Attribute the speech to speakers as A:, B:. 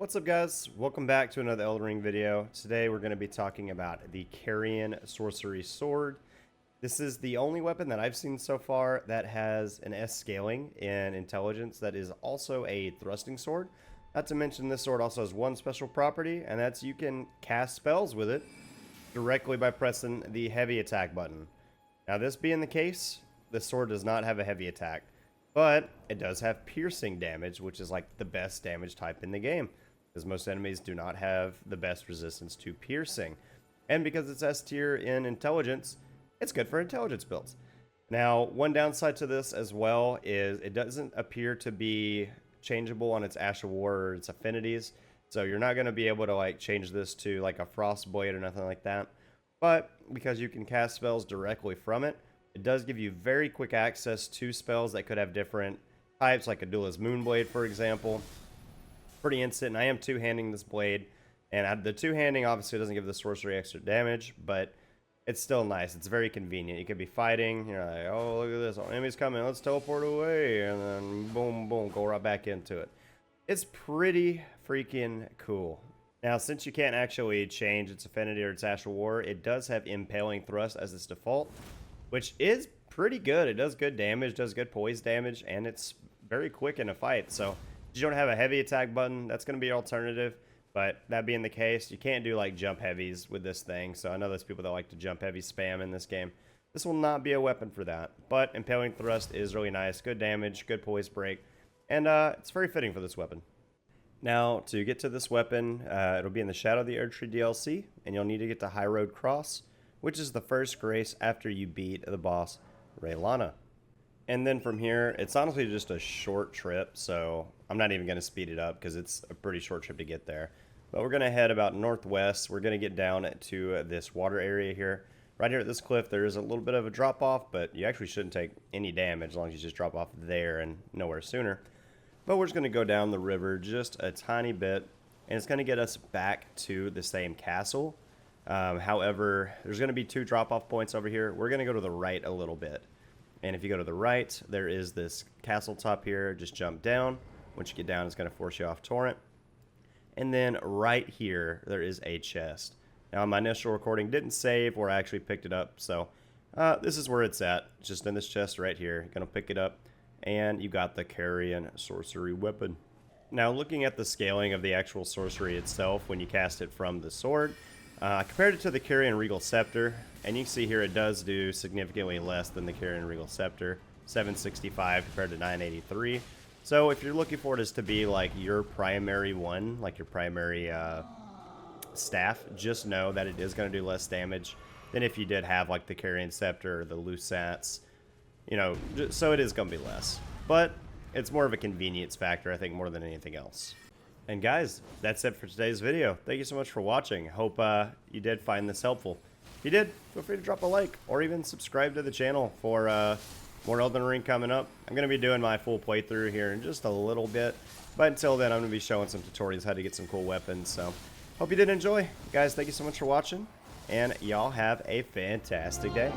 A: What's up, guys? Welcome back to another eldenring video. Today we're going to be talking about the Carian Sorcery Sword. This is the only weapon that I've seen so far that has an S scaling in intelligence that is also a thrusting sword. Not to mention, this sword also has one special property, and that's you can cast spells with it directly by pressing the heavy attack button. Now, this being the case, the sword does not have a heavy attack, but it does have piercing damage, which is like the best damage type in the game, because most enemies do not have the best resistance to piercing. And because it's S tier in intelligence, it's good for intelligence builds. Now, one downside to this as well is it doesn't appear to be changeable on its Ash of War or its affinities. So you're not going to be able to like change this to like a Frost Blade or nothing like that. But because you can cast spells directly from it, it does give you very quick access to spells that could have different types, like a Duelist Moonblade, for example. Pretty instant, and I am two-handing this blade, and the two-handing obviously doesn't give the sorcery extra damage, but it's still nice. It's very convenient. You could be fighting, you're like, oh, look at this, oh, enemy's coming, let's teleport away, and then boom, boom, go right back into it. It's pretty freaking cool. Now, since you can't actually change its affinity or its Ash of War, it does have Impaling Thrust as its default, which is pretty good. It does good damage, does good poise damage, and it's very quick in a fight, so you don't have a heavy attack button, that's going to be your alternative. But that being the case, you can't do like jump heavies with this thing. So I know there's people that like to jump heavy spam in this game. This will not be a weapon for that. But Impaling Thrust is really nice. Good damage, good poise break. And it's very fitting for this weapon. Now, to get to this weapon, it'll be in the Shadow of the Erdtree DLC. And you'll need to get to High Road Cross, which is the first grace after you beat the boss, Raylana. And then from here, it's honestly just a short trip, so I'm not even going to speed it up because it's a pretty short trip to get there. But we're going to head about northwest. We're going to get down to this water area here. Right here at this cliff, there is a little bit of a drop-off, but you actually shouldn't take any damage as long as you just drop off there and nowhere sooner. But we're just going to go down the river just a tiny bit, and it's going to get us back to the same castle. However, there's going to be two drop-off points over here. We're going to go to the right a little bit. And if you go to the right, there is this castle top here. Just jump down. Once you get down, it's going to force you off torrent. And then right here, there is a chest. Now, my initial recording didn't save where I actually picked it up. So this is where it's at. It's just in this chest right here. You're going to pick it up. And you got the Carian Sorcery weapon. Now, looking at the scaling of the actual sorcery itself when you cast it from the sword, I compared it to the Carian Regal Scepter, and you can see here it does do significantly less than the Carian Regal Scepter, 765 compared to 983. So if you're looking for it as to be like your primary one, like your primary staff, just know that it is going to do less damage than if you did have like the Carian Scepter or the Lusats. You know, so it is going to be less. But it's more of a convenience factor, I think, more than anything else. And guys, that's it for today's video. Thank you so much for watching. Hope you did find this helpful. If you did, feel free to drop a like or even subscribe to the channel for more Elden Ring coming up. I'm going to be doing my full playthrough here in just a little bit. But until then, I'm going to be showing some tutorials how to get some cool weapons. So, hope you did enjoy. Guys, thank you so much for watching. And y'all have a fantastic day.